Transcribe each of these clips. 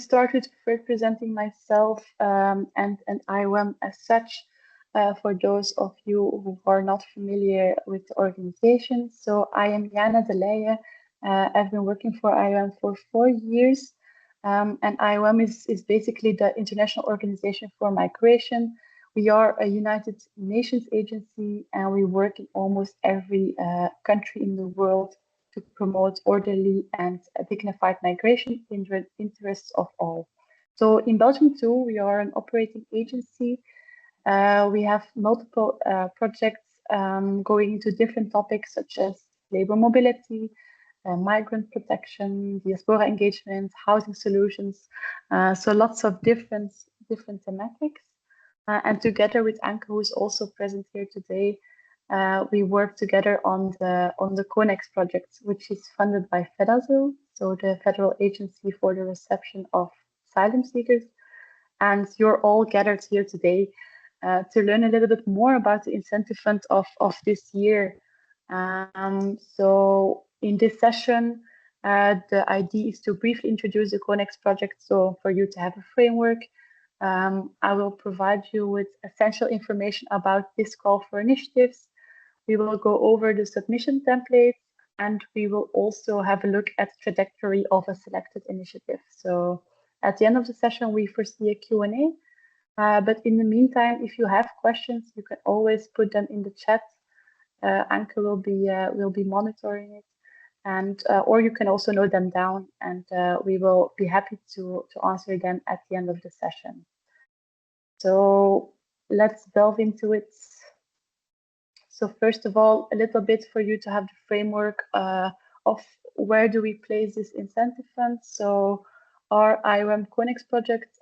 start with first presenting myself and IOM as such. For those of you who are not familiar with the organization, so I am Jana de Leijen. I've been working for IOM for 4 years, and IOM is basically the International Organization for Migration. We are a United Nations agency, and we work in almost every country in the world to promote orderly and dignified migration in the interests of all. So in Belgium too, we are an operating agency. We have multiple projects going into different topics such as labor mobility, migrant protection, diaspora engagement, housing solutions. So lots of different thematics. And together with Anke, who is also present here today, we work together on the CONEX project, which is funded by FedAsyl, so the Federal Agency for the Reception of Asylum Seekers. And you're all gathered here today to learn a little bit more about the incentive fund of this year. So in this session, the idea is to briefly introduce the CONEX project, so for you to have a framework. I will provide you with essential information about this call for initiatives. We will go over the submission template, and we will also have a look at the trajectory of a selected initiative. So at the end of the session, we foresee a Q&A. But in the meantime, if you have questions, you can always put them in the chat. Anke will be monitoring it, and or you can also note them down, and we will be happy to answer them at the end of the session. So let's delve into it. So first of all, a little bit for you to have the framework of where do we place this incentive fund. So our IOM CONEX project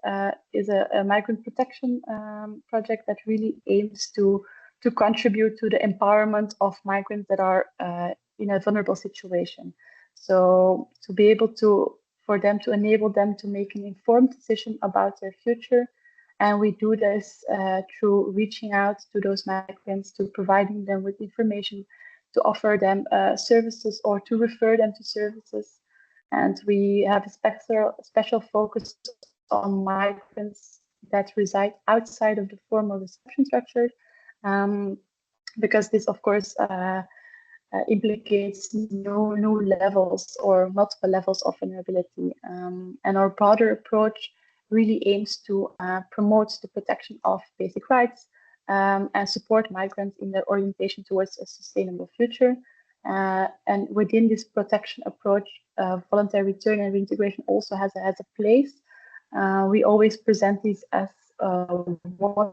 is a migrant protection project that really aims to contribute to the empowerment of migrants that are in a vulnerable situation. So to be able for them to enable them to make an informed decision about their future. And we do this through reaching out to those migrants, to providing them with information, to offer them services or to refer them to services. And we have a special focus on migrants that reside outside of the formal reception structure, because this, of course, implicates new levels or multiple levels of vulnerability. And our broader approach really aims to promote the protection of basic rights and support migrants in their orientation towards a sustainable future. And within this protection approach, voluntary return and reintegration also has a place. We always present these as one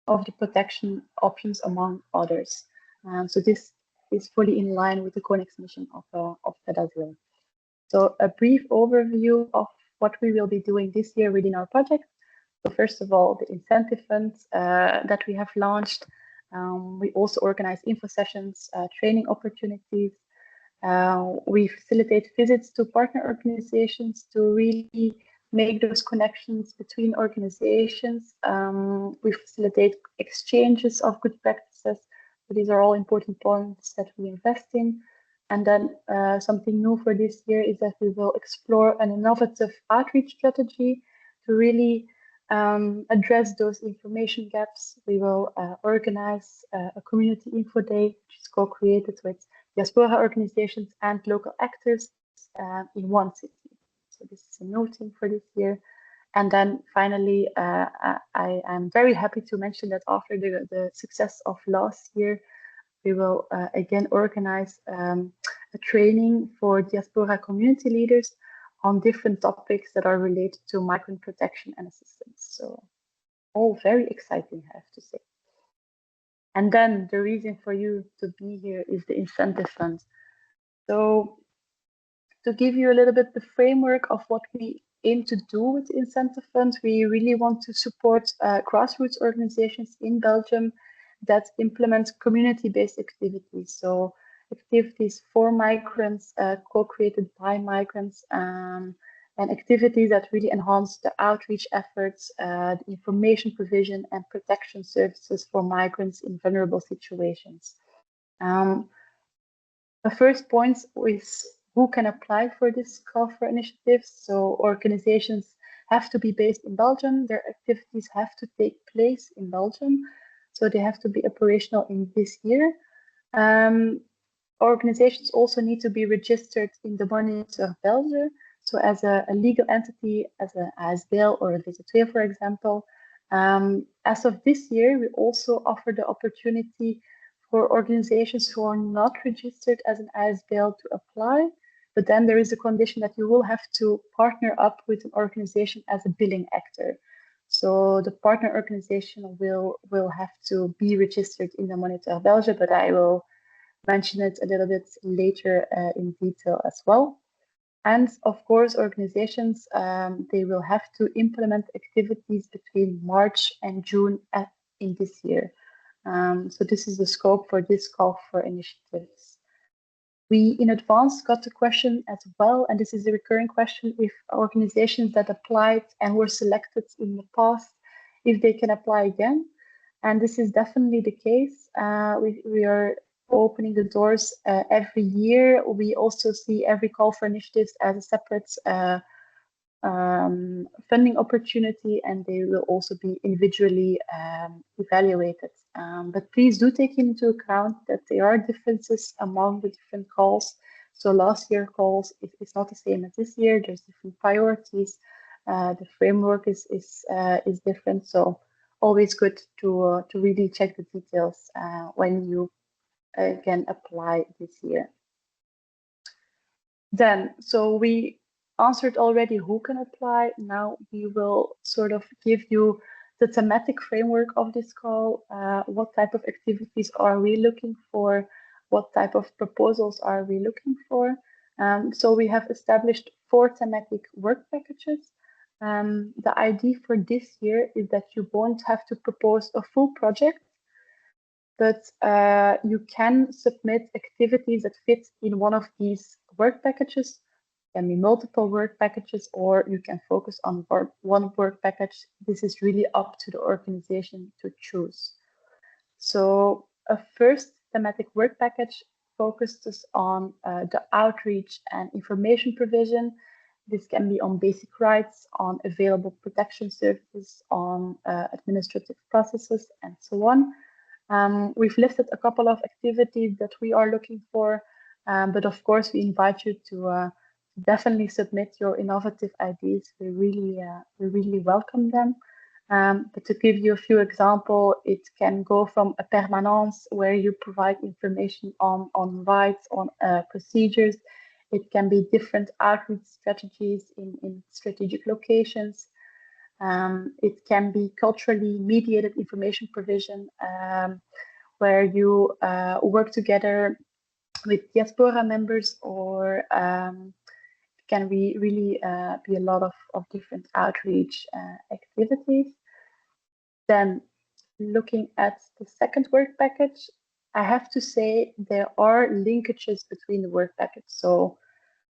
of the protection options among others. So this is fully in line with the CONEX mission of FedAsyl. So a brief overview of what we will be doing this year within our project. So first of all, the incentive funds that we have launched. We also organize info sessions, training opportunities. We facilitate visits to partner organizations to really make those connections between organizations. We facilitate exchanges of good practices. So these are all important points that we invest in. And then something new for this year is that we will explore an innovative outreach strategy to really address those information gaps. We will organize a community info day, which is co-created with diaspora organizations and local actors in one city. So this is a new thing for this year. And then finally, I am very happy to mention that after the success of last year, we will again organize a training for diaspora community leaders on different topics that are related to migrant protection and assistance. So all very exciting, I have to say. And then the reason for you to be here is the incentive fund. So to give you a little bit the framework of what we aim to do with the incentive fund, we really want to support grassroots organizations in Belgium that implement community-based activities. So activities for migrants, co-created by migrants, and activities that really enhance the outreach efforts, the information provision and protection services for migrants in vulnerable situations. The first point is who can apply for this call for initiatives. So organizations have to be based in Belgium. Their activities have to take place in Belgium. So they have to be operational in this year. Organizations also need to be registered in the Monitor Belgium. So as a legal entity, as a ASBL or a VZW, for example. As of this year, we also offer the opportunity for organizations who are not registered as an ASBL to apply. But then there is a condition that you will have to partner up with an organization as a billing actor. So the partner organization will have to be registered in the Monitor Belgium, but I will mention it a little bit later in detail as well. And of course, organizations, they will have to implement activities between March and June in this year. So this is the scope for this call for initiatives. We in advance got the question as well, and this is a recurring question, if organizations that applied and were selected in the past, if they can apply again. And this is definitely the case. We are opening the doors every year. We also see every call for initiatives as a separate funding opportunity, and they will also be individually evaluated. But please do take into account that there are differences among the different calls. So last year calls is not the same as this year. There's different priorities. The framework is different. So always good to really check the details when you can apply this year. Then, so we answered already who can apply. Now we will sort of give you the thematic framework of this call. What type of activities are we looking for? What type of proposals are we looking for? So we have established 4 thematic work packages. The idea for this year is that you won't have to propose a full project, but you can submit activities that fit in one of these work packages. It can be multiple work packages, or you can focus on one work package. This is really up to the organization to choose. So a first thematic work package focuses on the outreach and information provision. This can be on basic rights, on available protection services, on administrative processes, and so on. We've listed a couple of activities that we are looking for, but of course we invite you to definitely submit your innovative ideas. We really welcome them. But to give you a few examples, it can go from a permanence where you provide information on rights, on procedures. It can be different outreach strategies in strategic locations. It can be culturally mediated information provision, where you work together with diaspora members, or it can really be a lot of different outreach activities. Then looking at the second work package, I have to say there are linkages between the work package. So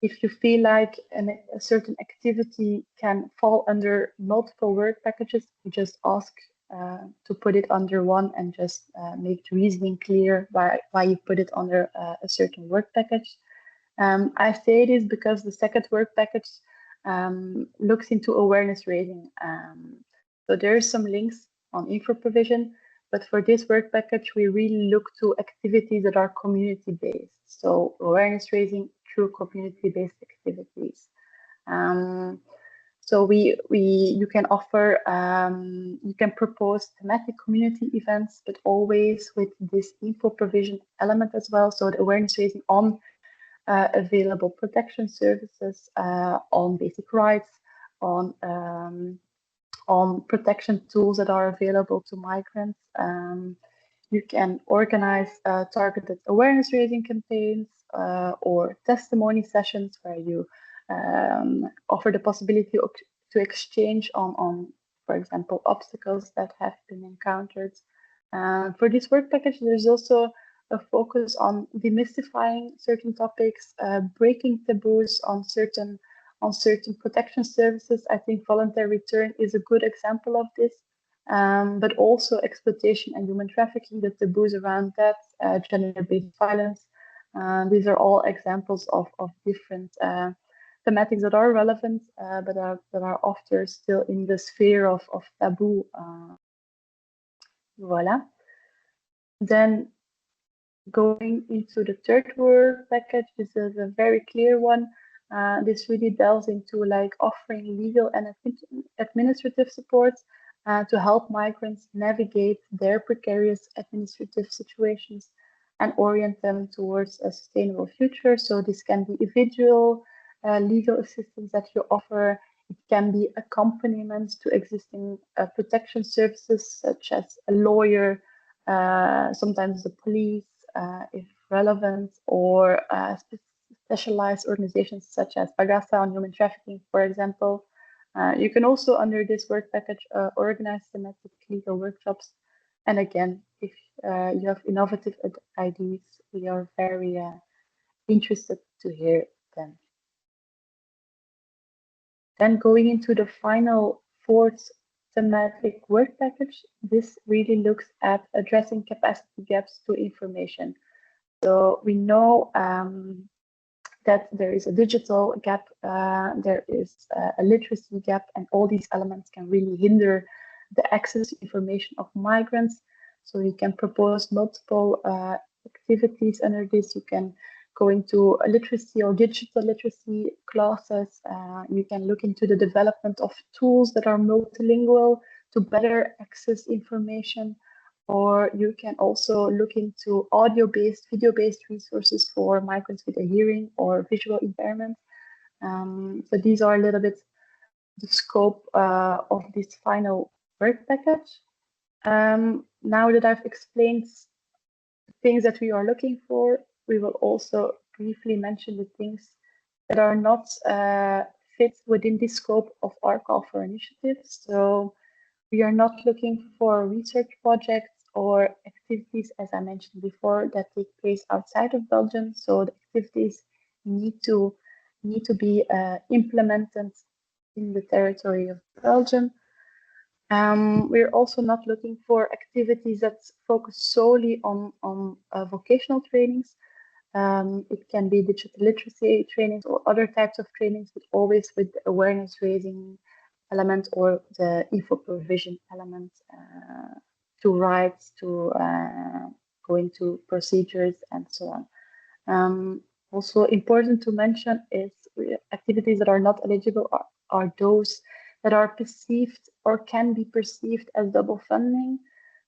if you feel like a certain activity can fall under multiple work packages, you just ask to put it under one and just make the reasoning clear why you put it under a certain work package. I say this because the second work package looks into awareness raising. So there are some links on info provision, but for this work package, we really look to activities that are community-based. So awareness raising through community-based activities. So you can offer, you can propose thematic community events, but always with this info provision element as well. So the awareness raising on available protection services, on basic rights, on protection tools that are available to migrants. You can organize targeted awareness raising campaigns or testimony sessions where you offer the possibility to exchange on, for example, obstacles that have been encountered. For this work package, there's also a focus on demystifying certain topics, breaking taboos on certain protection services. I think voluntary return is a good example of this, but also exploitation and human trafficking, the taboos around that, gender-based violence. These are all examples of different thematics that are relevant, but that are often still in the sphere of taboo. Voila. Then going into the third work package, this is a very clear one. This really delves into like offering legal and administrative support to help migrants navigate their precarious administrative situations and orient them towards a sustainable future. So this can be individual legal assistance that you offer. It can be accompaniment to existing protection services, such as a lawyer, sometimes the police, if relevant, or specialized organizations such as Pagasa on human trafficking, for example. You can also, under this work package, organize thematic legal workshops. And again, if you have innovative ideas, we are very interested to hear them. Then going into the final fourth thematic work package, this really looks at addressing capacity gaps to information. So we know that there is a digital gap, there is a literacy gap, and all these elements can really hinder the access to information of migrants. So you can propose multiple activities under this. You can go into a literacy or digital literacy classes. You can look into the development of tools that are multilingual to better access information. Or you can also look into audio-based, video-based resources for migrants with a hearing or visual impairment. So these are a little bit the scope of this final work package. Now that I've explained the things that we are looking for, we will also briefly mention the things that are not fit within the scope of our call for initiatives. So we are not looking for research projects or activities, as I mentioned before, that take place outside of Belgium. So the activities need to be implemented in the territory of Belgium. We're also not looking for activities that focus solely on vocational trainings. It can be digital literacy trainings or other types of trainings, but always with the awareness raising element or the info provision element to rights, to go into procedures and so on. Also important to mention is activities that are not eligible are those that are perceived or can be perceived as double funding.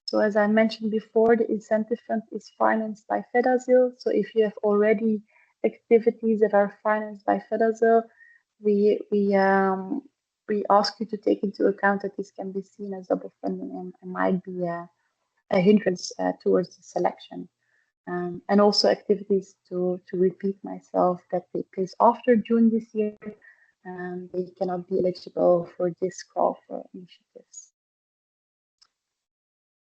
So as I mentioned before, the incentive fund is financed by FedAsil. So if you have already activities that are financed by FedAsil, we ask you to take into account that this can be seen as double funding and might be a hindrance towards the selection. And also activities, to repeat myself, that take place after June this year, they cannot be eligible for this call for initiatives.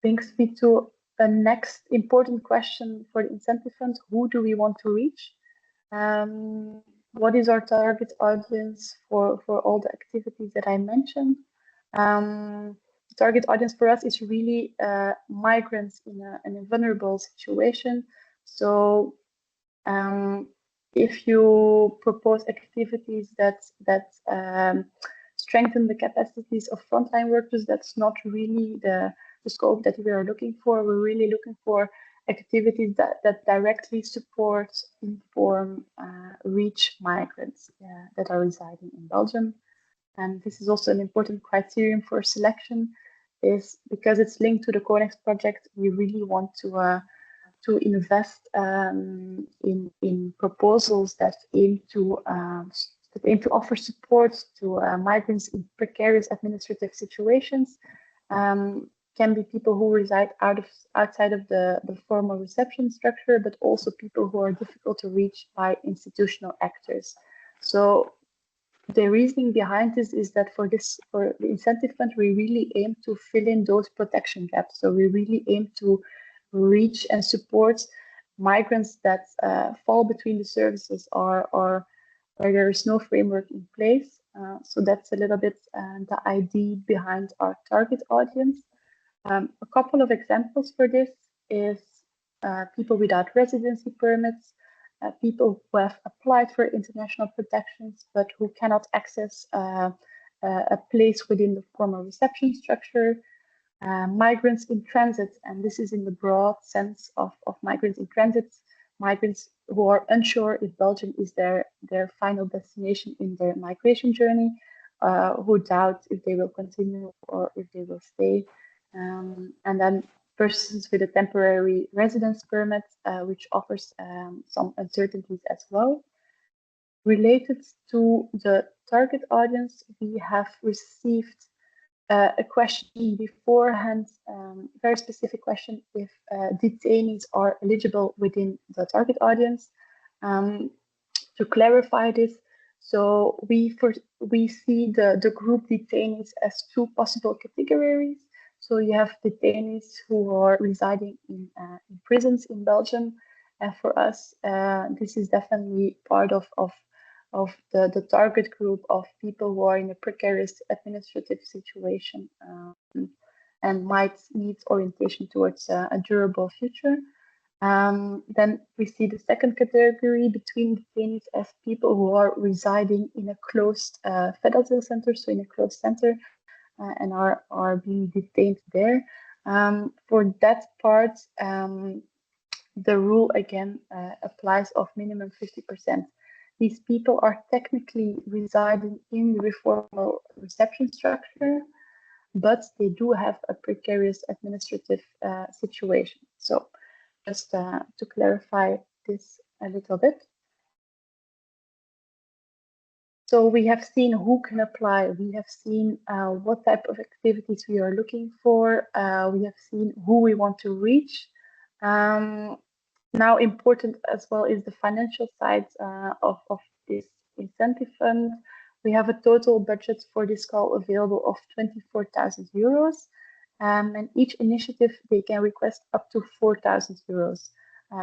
Brings me to the next important question for the incentive fund. Who do we want to reach? What is our target audience for all the activities that I mentioned? The target audience for us is really migrants in a vulnerable situation. So if you propose activities that strengthen the capacities of frontline workers, that's not really the scope that we are looking for. We're really looking for activities that directly support, inform, reach migrants that are residing in Belgium. And this is also an important criterion for selection, is because it's linked to the CONEX project. We really want to invest in proposals that aim to offer support to migrants in precarious administrative situations. Can be people who reside outside of the formal reception structure, but also people who are difficult to reach by institutional actors. So the reasoning behind this is that for the incentive fund, we really aim to fill in those protection gaps. So we really aim to reach and support migrants that fall between the services or where there is no framework in place. So that's a little bit the idea behind our target audience. A couple of examples for this is people without residency permits, people who have applied for international protections but who cannot access a place within the formal reception structure, migrants in transit, and this is in the broad sense of migrants in transit, migrants who are unsure if Belgium is their final destination in their migration journey, who doubt if they will continue or if they will stay, and then persons with a temporary residence permit, which offers some uncertainties as well. Related to the target audience, we have received a question beforehand, very specific question, if detainees are eligible within the target audience. To clarify this, so we see the group detainees as two possible categories. So you have detainees who are residing in prisons in Belgium, and for us, this is definitely part of the target group of people who are in a precarious administrative situation and might need orientation towards a durable future. Then we see the second category between detainees as people who are residing in a closed federal center, so in a closed center, and are being detained there. For that part, the rule again applies of minimum 50%. These people are technically residing in the informal reception structure, but they do have a precarious administrative situation. So just to clarify this a little bit. So we have seen who can apply. We have seen what type of activities we are looking for. We have seen who we want to reach. Now important as well is the financial side of this incentive fund. We have a total budget for this call available of 24,000 euros. And each initiative, they can request up to 4,000 euros.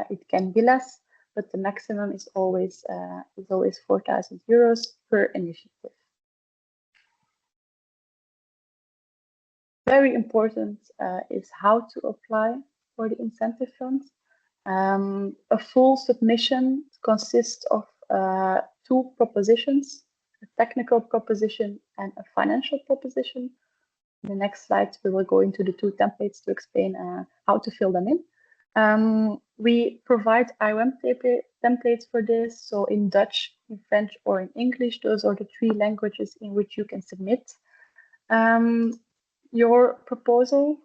It can be less, but the maximum is always 4,000 euros per initiative. Very important is how to apply for the incentive fund. A full submission consists of two propositions, a technical proposition and a financial proposition. In the next slides, we will go into the two templates to explain how to fill them in. We provide IOM templates for this, so in Dutch, in French, or in English. Those are the three languages in which you can submit your proposal.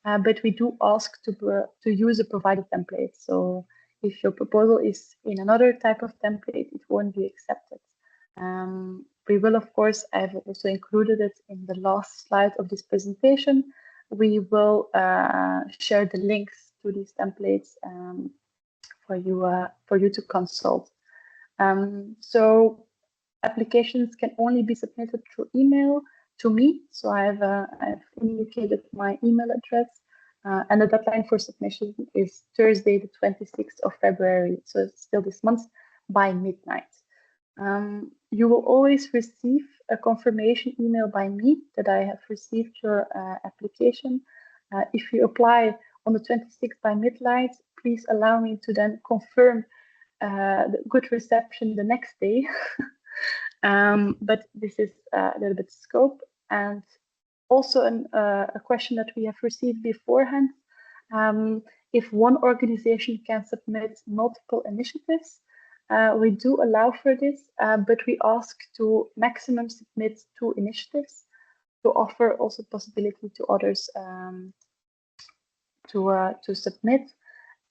But we do ask to use a provided template. So if your proposal is in another type of template, it won't be accepted. We will, of course, I've also included it in the last slide of this presentation. We will share the links to these templates for you to consult. So applications can only be submitted through email to me. So I've indicated my email address, and the deadline for submission is Thursday, the 26th of February. So it's still this month by midnight. You will always receive a confirmation email by me that I have received your application. If you apply on the 26th by midnight, please allow me to then confirm the good reception the next day. But this is a little bit scope. And also a question that we have received beforehand. If one organization can submit multiple initiatives, we do allow for this, but we ask to maximum submit 2 initiatives to offer also possibility to others to submit.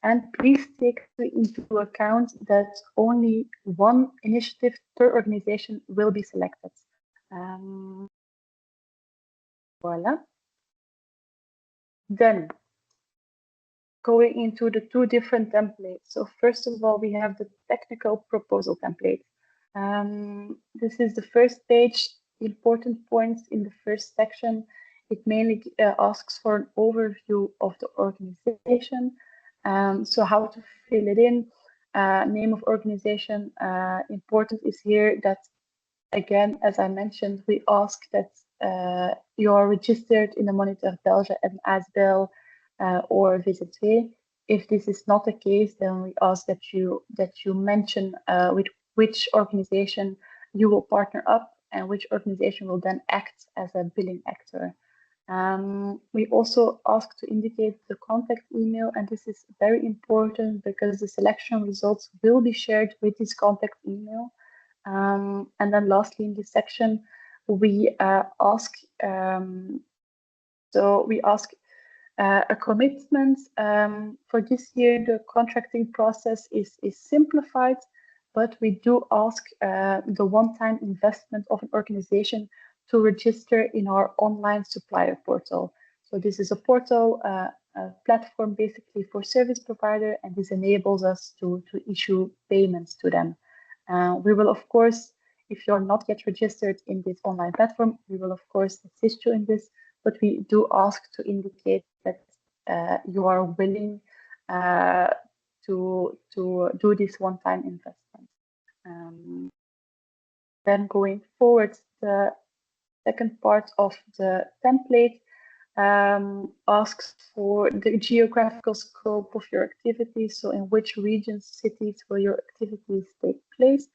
And please take into account that only 1 initiative per organization will be selected. Voila. Then going into the 2 different templates. So first of all, we have the technical proposal template. This is the first page, important points in the first section. It mainly asks for an overview of the organization. So how to fill it in, name of organization. Important is here that, again, as I mentioned, we ask that you are registered in the Monitor Belge and ASBEL or VZW. If this is not the case, then we ask that you mention with which organization you will partner up and which organization will then act as a billing actor. We also ask to indicate the contact email, and this is very important because the selection results will be shared with this contact email. And then lastly, in this section, we ask a commitment. For this year, the contracting process is simplified, but we do ask the one-time investment of an organization to register in our online supplier portal. So this is a portal, a platform basically for service provider, and this enables us to issue payments to them. We will, of course, if you're not yet registered in this online platform, we will, of course, assist you in this, but we do ask to indicate that you are willing to do this one-time investment. Then going forward, the second part of the template asks for the geographical scope of your activities. So in which regions, cities will your activities take place?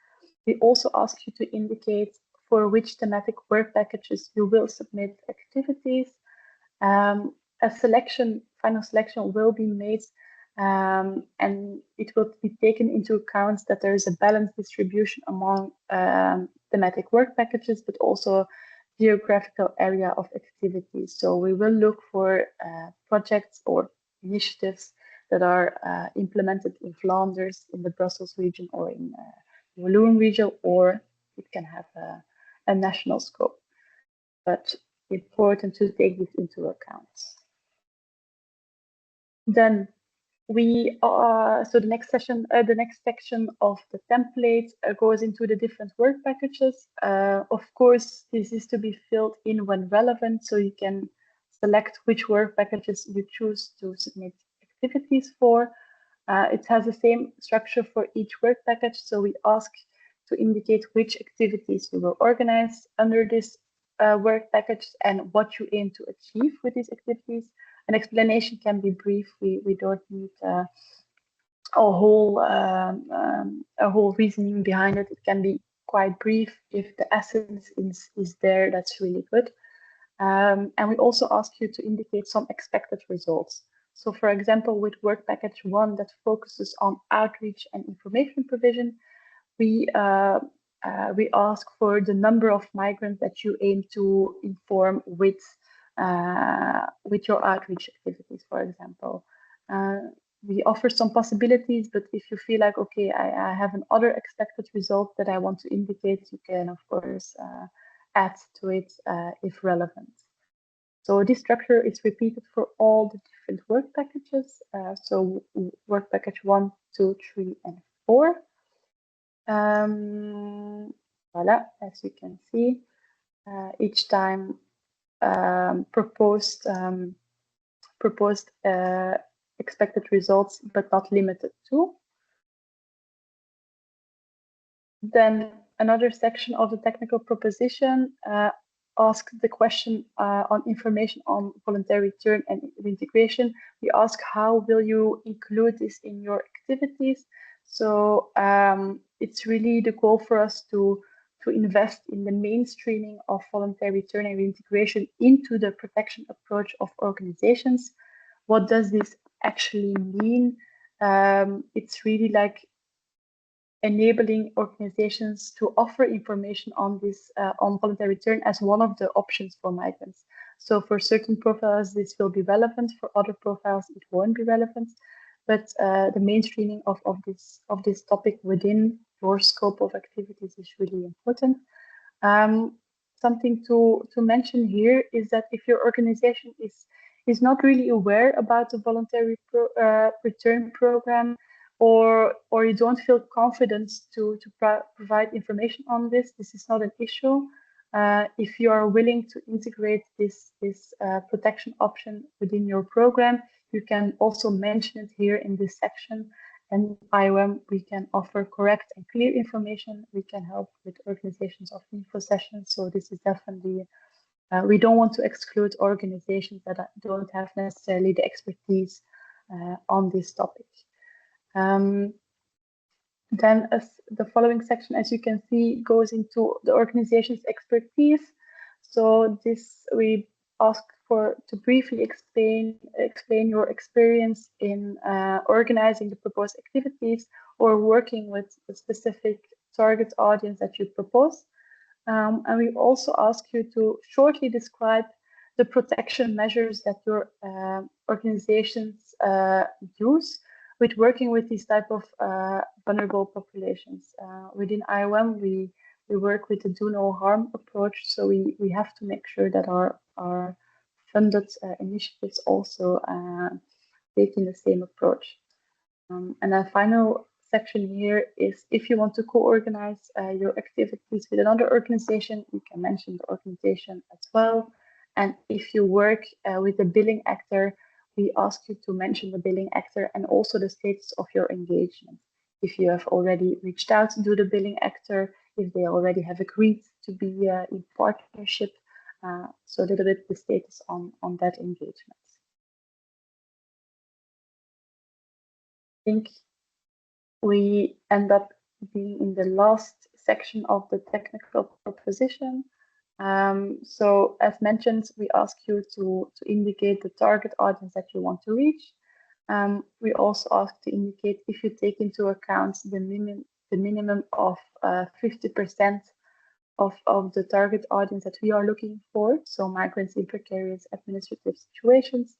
We also ask you to indicate for which thematic work packages you will submit activities. A final selection will be made, and it will be taken into account that there is a balanced distribution among thematic work packages, but also geographical area of activities. So we will look for projects or initiatives that are implemented in Flanders, in the Brussels region, or in the Walloon region, or it can have a national scope. But important to take this into account. Then we so the next section, the next section of the template goes into the different work packages. Of course, this is to be filled in when relevant, so you can select which work packages you choose to submit activities for. It has the same structure for each work package, so we ask to indicate which activities you will organize under this work package and what you aim to achieve with these activities. An explanation can be brief. We don't need a whole reasoning behind it. It can be quite brief. If the essence is there, that's really good. And we also ask you to indicate some expected results. So for example, with work package 1 that focuses on outreach and information provision, we ask for the number of migrants that you aim to inform with your outreach activities, for example. We offer some possibilities, but if you feel like, okay, I have another expected result that I want to indicate, you can, of course, add to it if relevant. So this structure is repeated for all the different work packages. So work package 1, 2, 3, and 4. Voila, as you can see, each time proposed expected results, but not limited to. Then another section of the technical proposition asks the question on information on voluntary return and reintegration. We ask how will you include this in your activities? So it's really the goal for us to invest in the mainstreaming of voluntary return and reintegration into the protection approach of organizations. What does this actually mean? It's really like enabling organizations to offer information on this on voluntary return as one of the options for migrants. So for certain profiles, this will be relevant. For other profiles, it won't be relevant. But the mainstreaming of this topic within your scope of activities is really important. Something to mention here is that if your organization is not really aware about the voluntary return program, or you don't feel confident to provide information on this, this is not an issue. If you are willing to integrate this protection option within your program, you can also mention it here in this section. And IOM, we can offer correct and clear information. We can help with organizations of info sessions. So this is definitely, we don't want to exclude organizations that don't have necessarily the expertise on this topic. Then as the following section, as you can see, goes into the organization's expertise. So this we ask for to briefly explain your experience in organizing the proposed activities or working with the specific target audience that you propose. And we also ask you to shortly describe the protection measures that your organizations use with working with these type of vulnerable populations. Within IOM, we work with the do no harm approach, so we have to make sure that our funded initiatives also taking the same approach. And the final section here is if you want to co-organize your activities with another organization, you can mention the organization as well. And if you work with a billing actor, we ask you to mention the billing actor and also the status of your engagement. If you have already reached out to the billing actor, if they already have agreed to be in partnership, so a little bit the status on that engagement. I think we end up being in the last section of the technical proposition. So as mentioned, we ask you to indicate the target audience that you want to reach. We also ask to indicate if you take into account the minimum of 50% of the target audience that we are looking for, so migrants in precarious administrative situations.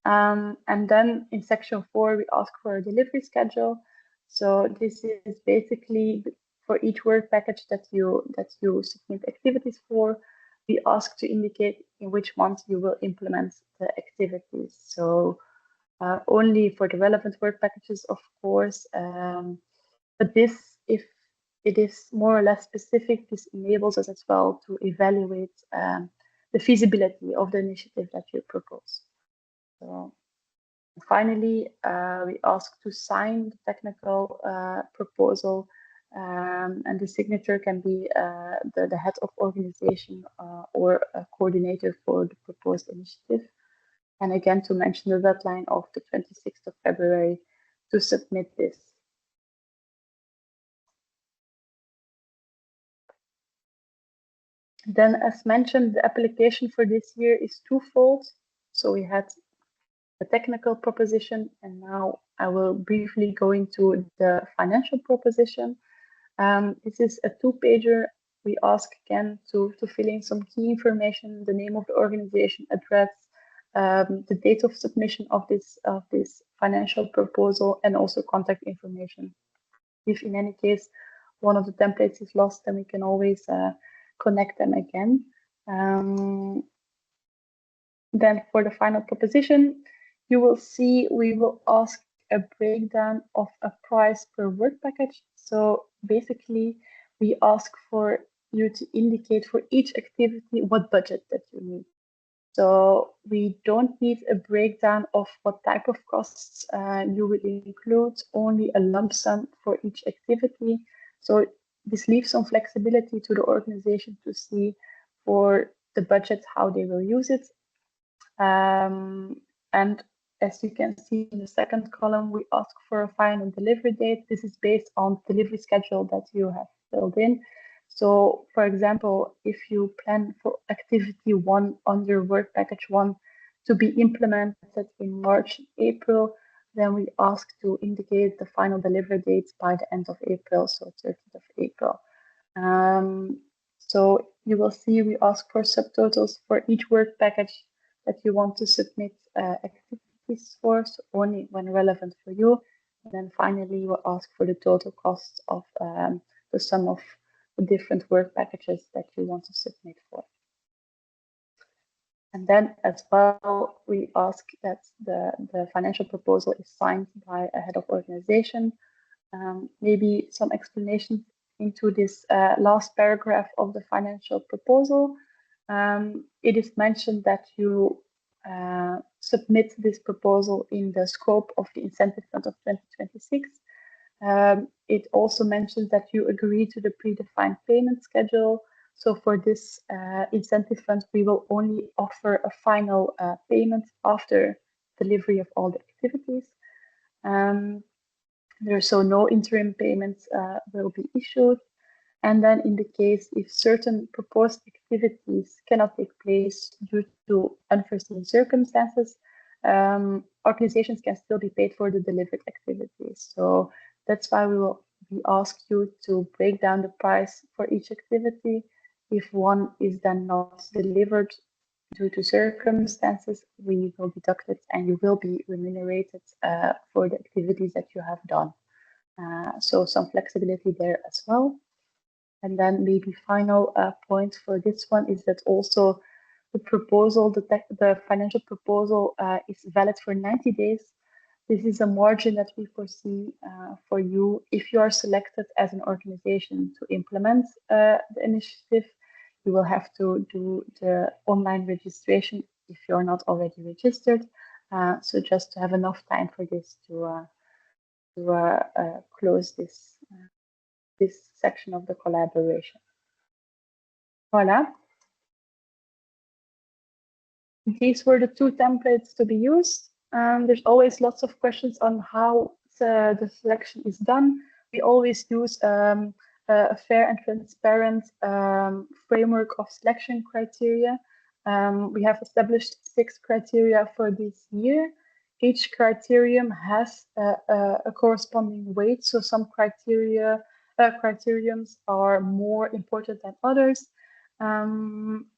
And then in section 4, we ask for a delivery schedule. So this is basically for each work package that you submit activities for, we ask to indicate in which month you will implement the activities. So only for the relevant work packages, of course, but this, if it is more or less specific, this enables us as well to evaluate the feasibility of the initiative that you propose. So finally, we ask to sign the technical proposal, and the signature can be the head of organization or a coordinator for the proposed initiative. And again, to mention the deadline of the 26th of February to submit this. Then, as mentioned, the application for this year is twofold. So we had the technical proposition, and now I will briefly go into the financial proposition. This is a two-pager. We ask again to fill in some key information, the name of the organization, address, the date of submission of this financial proposal, and also contact information. If in any case one of the templates is lost, then we can always connect them again. Then for the final proposition, you will see we will ask a breakdown of a price per work package. So basically, we ask for you to indicate for each activity what budget that you need. So we don't need a breakdown of what type of costs you will include, only a lump sum for each activity. So this leaves some flexibility to the organization to see for the budget how they will use it. And as you can see in the second column, we ask for a final delivery date. This is based on delivery schedule that you have filled in. So, for example, if you plan for activity 1 on your work package 1 to be implemented in March, April, then we ask to indicate the final delivery dates by the end of April, so 30th of April. So you will see we ask for subtotals for each work package that you want to submit activities for, so only when relevant for you. And then finally, we'll ask for the total cost of the sum of the different work packages that you want to submit for. And then as well, we ask that the financial proposal is signed by a head of organization. Maybe some explanation into this last paragraph of the financial proposal. It is mentioned that you submit this proposal in the scope of the incentive fund of 2026. It also mentions that you agree to the predefined payment schedule. So for this incentive fund, we will only offer a final payment after delivery of all the activities. So no interim payments will be issued. And then in the case if certain proposed activities cannot take place due to unforeseen circumstances, organizations can still be paid for the delivered activities. So that's why we ask you to break down the price for each activity. If one is then not delivered due to circumstances, we will deduct it and you will be remunerated for the activities that you have done. So some flexibility there as well. And then maybe final point for this one is that also the proposal, the financial proposal is valid for 90 days. This is a margin that we foresee for you if you are selected as an organization to implement the initiative. You will have to do the online registration if you're not already registered. So just to have enough time for this to close this section of the collaboration. Voila. These were the two templates to be used. There's always lots of questions on how the selection is done. We always use a fair and transparent framework of selection criteria. We have established 6 criteria for this year. Each criterion has a corresponding weight. So some criterions are more important than others.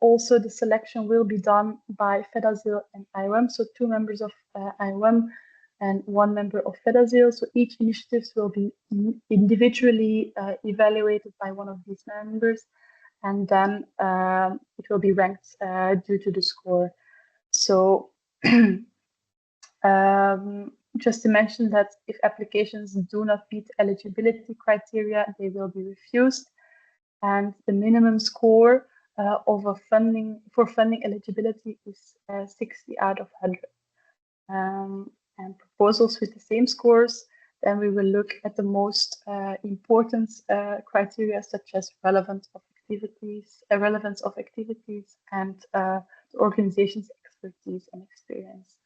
Also, the selection will be done by Fedazil and IOM, so 2 members of IOM and 1 member of Fedazil. So each initiative will be individually evaluated by one of these members, and then it will be ranked due to the score. So just to mention that if applications do not meet eligibility criteria, they will be refused. And the minimum score of a funding eligibility is 60 out of 100. And proposals with the same scores, then we will look at the most important criteria such as relevance of activities, and the organization's expertise and experience.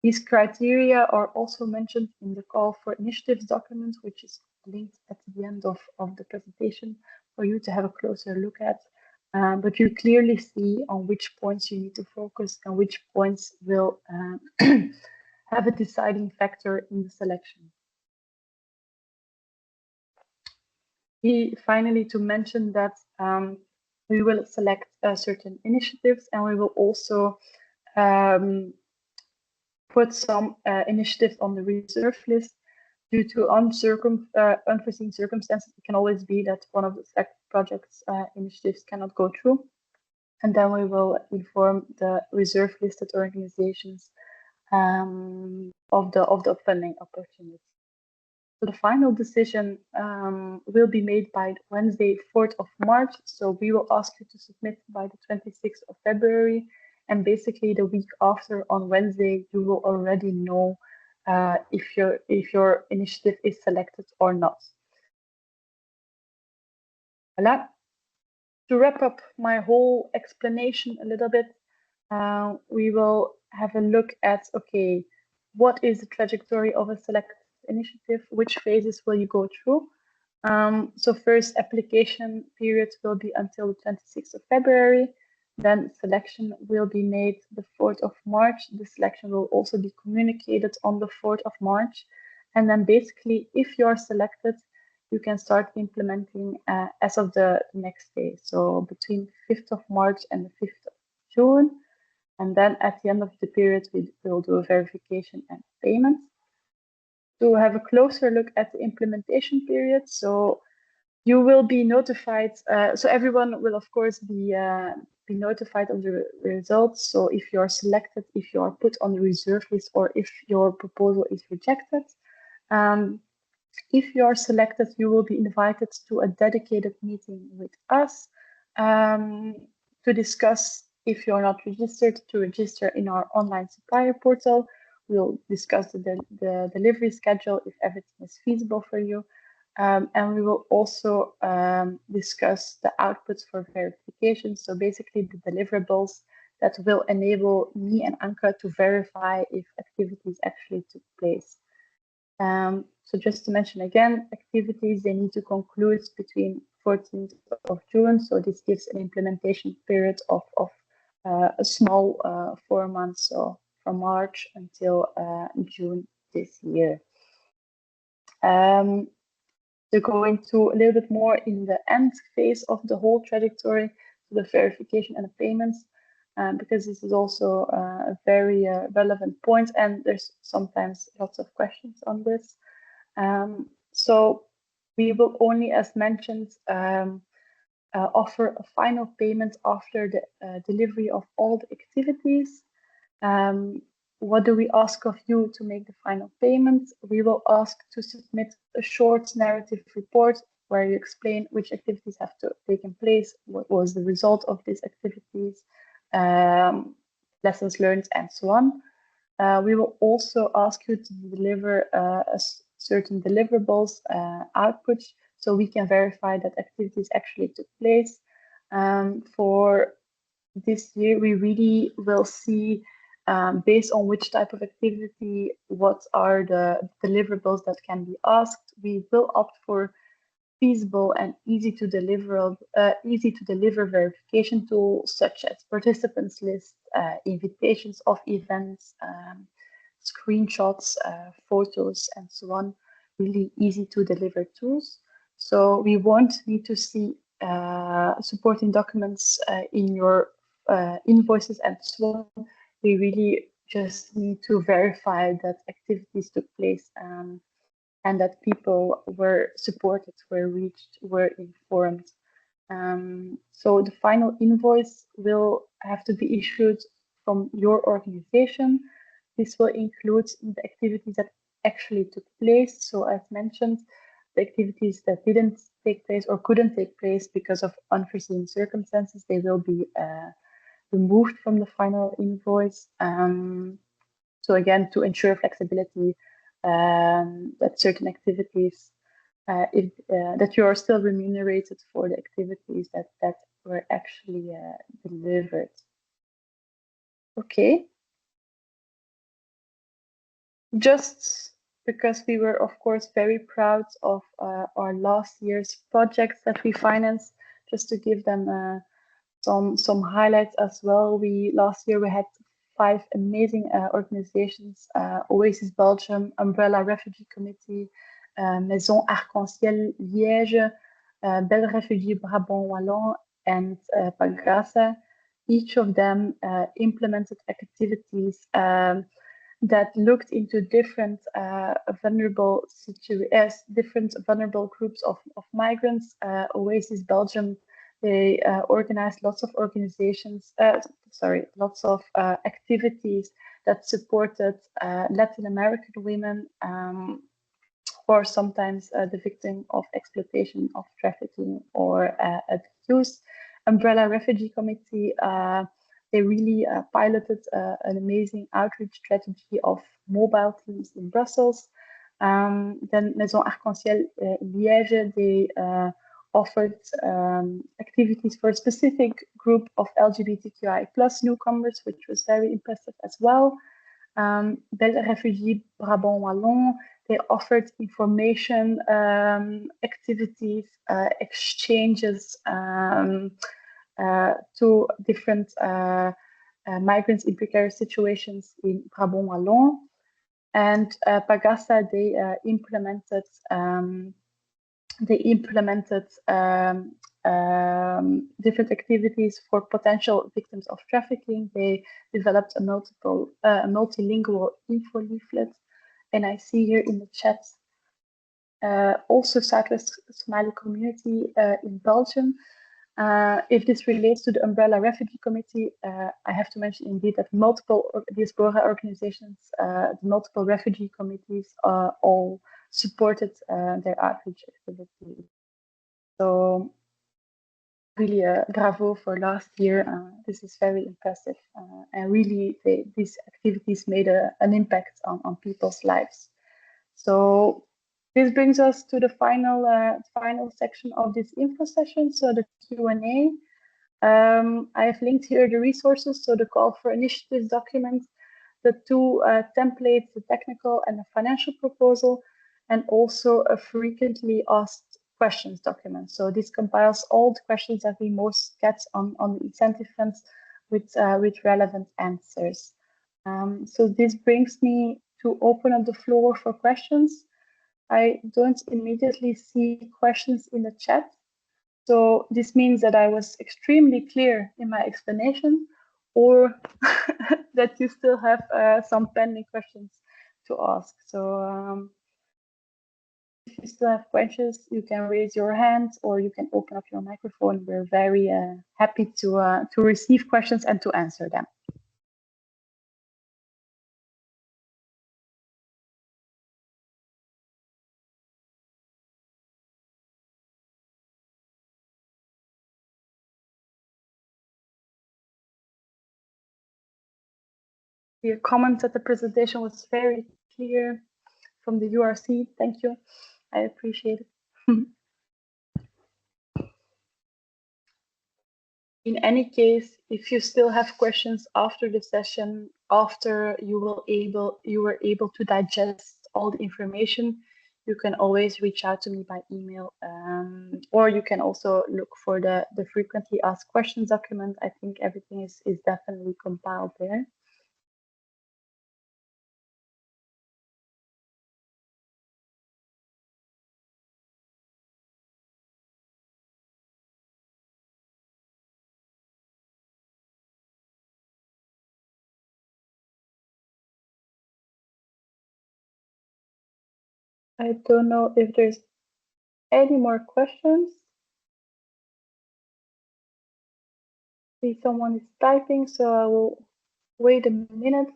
These criteria are also mentioned in the call for initiatives document, which is linked at the end of the presentation for you to have a closer look at. But you clearly see on which points you need to focus and which points will have a deciding factor in the selection. Finally, to mention that we will select certain initiatives, and we will also put some initiatives on the reserve list. Due to unforeseen circumstances, it can always be that one of the select projects initiatives cannot go through. And then we will inform the reserve listed organizations of the funding opportunity. So the final decision will be made by Wednesday, 4th of March. So we will ask you to submit by the 26th of February. And basically the week after on Wednesday, you will already know if your initiative is selected or not. Voilà. To wrap up my whole explanation a little bit, we will have a look at, okay, what is the trajectory of a selected initiative? Which phases will you go through? So first, application period will be until the 26th of February. Then selection will be made the 4th of March. The selection will also be communicated on the 4th of March. And then basically, if you're selected, you can start implementing as of the next day. So between 5th of March and the 5th of June. And then at the end of the period, we will do a verification and payment. To have a closer look at the implementation period. So you will be notified. So everyone will, of course, be notified of the results. So if you're selected, if you are put on the reserve list, or if your proposal is rejected. If you are selected, you will be invited to a dedicated meeting with us to discuss, if you're not registered, to register in our online supplier portal. We'll discuss the delivery schedule if everything is feasible for you. And we will also discuss the outputs for verification. So basically the deliverables that will enable me and Anka to verify if activities actually took place. So just to mention again, activities, they need to conclude between 14th of June. So this gives an implementation period of a small 4 months, so from March until June this year. To go into a little bit more in the end phase of the whole trajectory, so the verification and the payments, because this is also a very relevant point, and there's sometimes lots of questions on this. So we will only, as mentioned, offer a final payment after the delivery of all the activities. What do we ask of you to make the final payment? We will ask to submit a short narrative report where you explain which activities have taken place, what was the result of these activities, lessons learned, and so on. We will also ask you to deliver certain deliverables, outputs, so we can verify that activities actually took place. For this year, we really will see, based on which type of activity, what are the deliverables that can be asked. We will opt for feasible and easy to deliver verification tools such as participants list, invitations of events, screenshots, photos, and so on. Really easy to deliver tools. So we won't need to see supporting documents in your invoices and so on. We really just need to verify that activities took place and that people were supported, were reached, were informed. So the final invoice will have to be issued from your organization. This will include the activities that actually took place. So as mentioned, the activities that didn't take place or couldn't take place because of unforeseen circumstances, they will be removed from the final invoice. So again, to ensure flexibility, that certain activities, that you are still remunerated for the activities that were actually delivered. Okay. Just because we were, of course, very proud of our last year's projects that we financed, just to give them some highlights as well. Last year we had 5 amazing organizations: Oasis Belgium, Umbrella Refugee Committee, Maison Arc-en-Ciel Liège, Belle Refugee Brabant Wallon, and Pagasa. Each of them implemented activities that looked into different vulnerable groups of migrants. Oasis Belgium, they organized lots of activities that supported Latin American women, or sometimes the victim of exploitation, of trafficking, or abuse. Umbrella Refugee Committee, they really piloted an amazing outreach strategy of mobile teams in Brussels. Then Maison Arc-en-Ciel Liège, they offered activities for a specific group of LGBTQI+ newcomers, which was very impressive as well. Belle Refugee Brabant Wallon, they offered information activities, exchanges to different migrants in precarious situations in Brabant Wallon. And Pagasa, they implemented different activities for potential victims of trafficking. They developed a multilingual info leaflet. And I see here in the chat also Southwest Somali community in Belgium. If this relates to the Umbrella Refugee Committee, I have to mention indeed that multiple diaspora organizations, the multiple refugee committees, all supported their outreach activities. So really bravo for last year. This is very impressive. And really these activities made an impact on people's lives. So this brings us to the final section of this info session, so the Q&A. I have linked here the resources, so the call for initiatives document, the two templates, the technical and the financial proposal, and also a frequently asked questions document. So this compiles all the questions that we most get on the incentive funds with relevant answers. So this brings me to open up the floor for questions. I don't immediately see questions in the chat. So this means that I was extremely clear in my explanation, or that you still have some pending questions to ask. So if you still have questions, you can raise your hand or you can open up your microphone. We're very happy to receive questions and to answer them. Your comment that the presentation was very clear from the URC. Thank you. I appreciate it. In any case, if you still have questions after the session, after you were able to digest all the information, you can always reach out to me by email, or you can also look for the frequently asked questions document. I think everything is definitely compiled there. I don't know if there's any more questions. See, someone is typing, so I will wait a minute.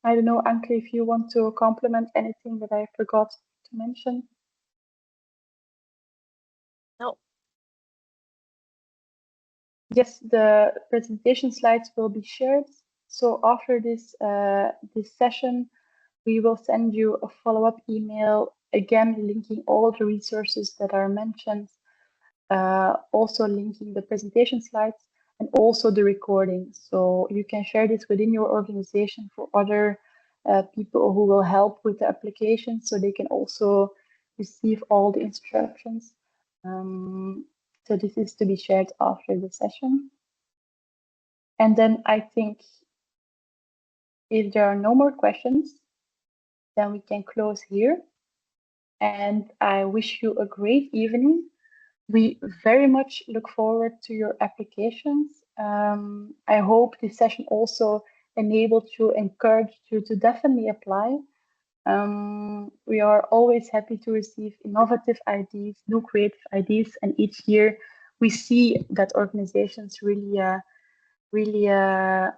I don't know, Anke, if you want to complement anything that I forgot to mention. No. Yes, the presentation slides will be shared. So after this this session, we will send you a follow-up email, again linking all the resources that are mentioned, also linking the presentation slides and also the recording. So you can share this within your organization for other people who will help with the application, so they can also receive all the instructions. So this is to be shared after the session. And then I think if there are no more questions, then we can close here. And I wish you a great evening. We very much look forward to your applications. I hope this session also enabled you, encouraged you to definitely apply. We are always happy to receive innovative ideas, new creative ideas, and each year we see that organizations really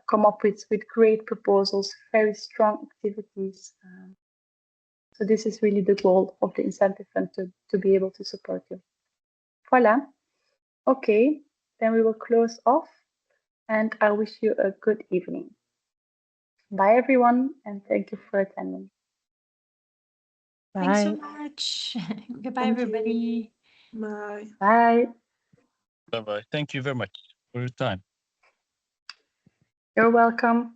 come up with great proposals, very strong activities. So this is really the goal of the incentive fund, to be able to support you. Voila. Okay, then we will close off and I wish you a good evening. Bye everyone, and thank you for attending. Bye. Thanks so much. Goodbye, everybody. Bye. Bye. Bye-bye. Thank you very much for your time. You're welcome.